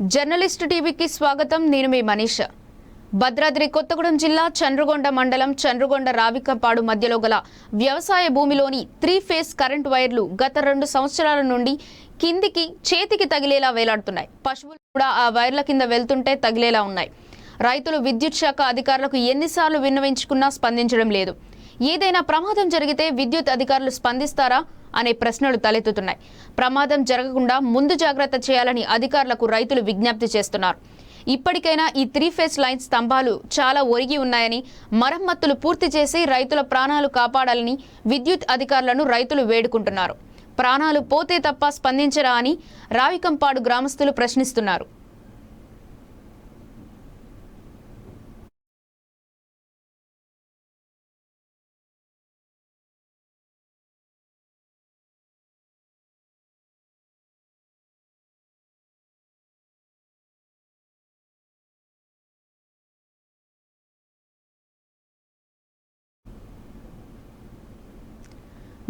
Journalist టీవీకి స్వాగతం. నేను మీ మనీష. భద్రాద్రి కొత్తగూడెం జిల్లా చంద్రగొండ మండలం చంద్రగొండ రావికంపాడు మధ్యలో గల వ్యవసాయ భూమిలోని 3 ఫేజ్ కరెంట్ వైర్లు గత 2 సంవత్సరాల నుండి కిందికి చేతికి తగిలేలా వేలాడుతున్నాయి. పశువులు కూడా ఆ వైర్ల కింద వెళ్తుంటే తగిలేలా ఉన్నాయి. రైతులు విద్యుత్ శాఖ అధికారులకు ఎన్నిసార్లు విన్నవించుకున్నా స్పందించడం లేదు. ఏదైనా ప్రమాదం జరిగితే విద్యుత్ అధికారులు స్పందిస్తారా అనే ప్రశ్నలు తలెత్తుతున్నాయి. ప్రమాదం జరగకుండా ముందు జాగ్రత్త చేయాలని అధికారులకు రైతులు విజ్ఞప్తి చేస్తున్నారు. ఇప్పటికైనా ఈ 3 ఫేజ్ లైన్ స్తంభాలు చాలా ఒరిగి ఉన్నాయని, మరమ్మతులు పూర్తి చేసి రైతుల ప్రాణాలు కాపాడాలని విద్యుత్ అధికారులను రైతులు వేడుకుంటున్నారు. ప్రాణాలు పోతే తప్ప స్పందించరా అని రావికంపాడు గ్రామస్తులు ప్రశ్నిస్తున్నారు.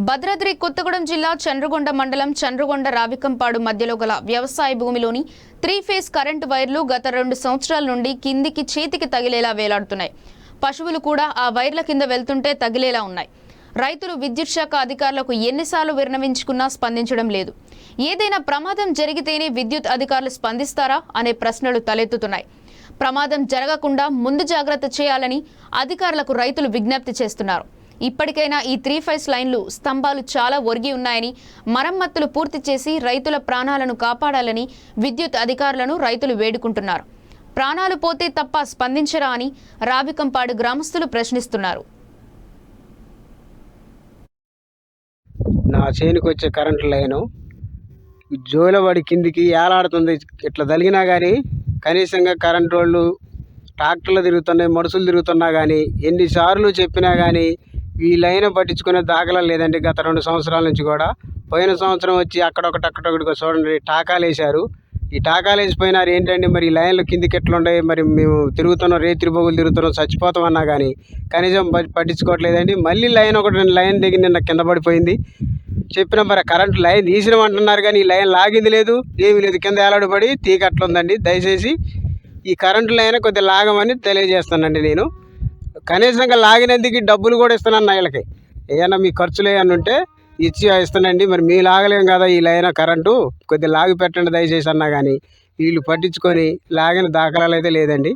భద్రాద్రి కొత్తగూడెం జిల్లా చంద్రగొండ మండలం చంద్రగొండ రావికంపాడు మధ్యలో గల వ్యవసాయ భూమిలోని 3 ఫేజ్ కరెంటు వైర్లు గత 2 సంవత్సరాల నుండి కిందికి చేతికి తగిలేలా వేలాడుతున్నాయి. పశువులు కూడా ఆ వైర్ల కింద వెళ్తుంటే తగిలేలా ఉన్నాయి. రైతులు విద్యుత్ శాఖ అధికారులకు ఎన్నిసార్లు విన్నవించుకున్నా స్పందించడం లేదు. ఏదైనా ప్రమాదం జరిగితేనే విద్యుత్ అధికారులు స్పందిస్తారా అనే ప్రశ్నలు తలెత్తుతున్నాయి. ప్రమాదం జరగకుండా ముందు జాగ్రత్త చేయాలని అధికారులకు రైతులు విజ్ఞప్తి చేస్తున్నారు. ఇప్పటికైనా ఈ 3 ఫేజ్ లైన్లు స్తంభాలు చాలా ఒరిగి ఉన్నాయని, మరమ్మతులు పూర్తి చేసి రైతుల ప్రాణాలను కాపాడాలని విద్యుత్ అధికారులను రైతులు వేడుకుంటున్నారు. ప్రాణాలు పోతే తప్ప స్పందించరా అని రావికంపాడు గ్రామస్తులు ప్రశ్నిస్తున్నారు. నా చేనుకు వచ్చే కరెంటు లైను జోలబడి కిందికి ఏలాడుతుంది. ఇట్లా తగిలినా కానీ కనీసంగా కరెంటు వాళ్ళు ట్రాక్టర్లు తిరుగుతున్నాయి, మనుషులు తిరుగుతున్నా కానీ ఎన్నిసార్లు చెప్పినా కానీ ఈ లైన్ పట్టించుకునే దాఖలాలు లేదండి. గత 2 సంవత్సరాల నుంచి కూడా. పోయిన సంవత్సరం వచ్చి అక్కడొకటి చూడండి టాకాలు వేశారు. ఈ టాకాలు వేసిపోయినారు ఏంటండి, మరి ఈ లైన్లు కిందికి ఎట్లున్నాయి, మరి మేము తిరుగుతున్నాం, రేత్రి బొగులు తిరుగుతున్నాం, చచ్చిపోతామన్నా కానీ కనీసం పట్టించుకోవట్లేదండి. మళ్ళీ లైన్ లైన్ దిగి నిన్న కింద పడిపోయింది. చెప్పిన మరి కరెంటు లైన్ తీసినామంటున్నారు కానీ ఈ లైన్ లాగింది లేదు, ఏమీ లేదు, కింద ఏలాడబడి తీగట్లుందండి. దయచేసి ఈ కరెంటు లైన్ కొద్దిగా లాగమని తెలియజేస్తానండి. నేను కనీసంగా లాగినందుకు డబ్బులు కూడా ఇస్తున్నాను. వీళ్ళకి ఏమన్నా మీ ఖర్చులు ఏమన్నా ఉంటే ఇచ్చి ఇస్తానండి. మరి మీ లాగలేం కదా ఈ లైన్ కరెంటు, కొద్దిగా లాగి పెట్టండి దయచేసి అన్నా కానీ వీళ్ళు పట్టించుకొని లాగిన దాఖలాలు అయితే లేదండి.